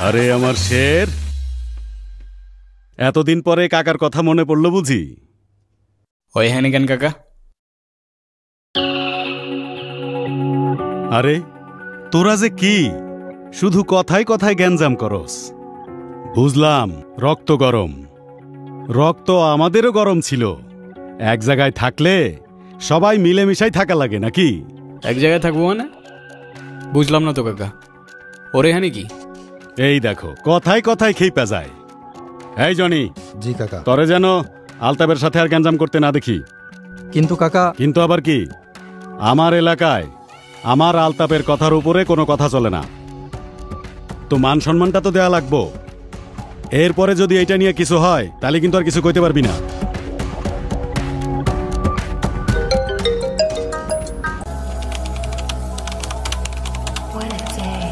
আরে আমার শের, এতদিন পরে কাকার কথা মনে পড়লো বুঝি? ওই হ্যানি কেন কাকা? আরে তোরা যে কি শুধু কথায় কথায় গ্যাঞ্জাম করস। বুঝলাম রক্ত গরম, রক্ত আমাদেরও গরম ছিল। এক জায়গায় থাকলে সবাই মিলেমিশাই থাকা লাগে নাকি? এক জায়গায় থাকবো মানে? বুঝলাম না তো কাকা, ওরে হ্যানি কি? এই দেখো কথায় কথায় খেইপা যায়। এই জনি, জি কাকা। তরে যেন আলতাবের সাথে আর গ্যাঞ্জাম করতে না দেখি। কিন্তু কাকা। কিন্তু আবার কি? আমার এলাকায় আমার আলতাপের কথার উপরে কোনো কথা চলে না। তো মান সম্মানটা তো দেয়া লাগবো। এরপরে যদি এটা নিয়ে কিছু হয় তাহলে কিন্তু আর কিছু কইতে পারবি না। What a day.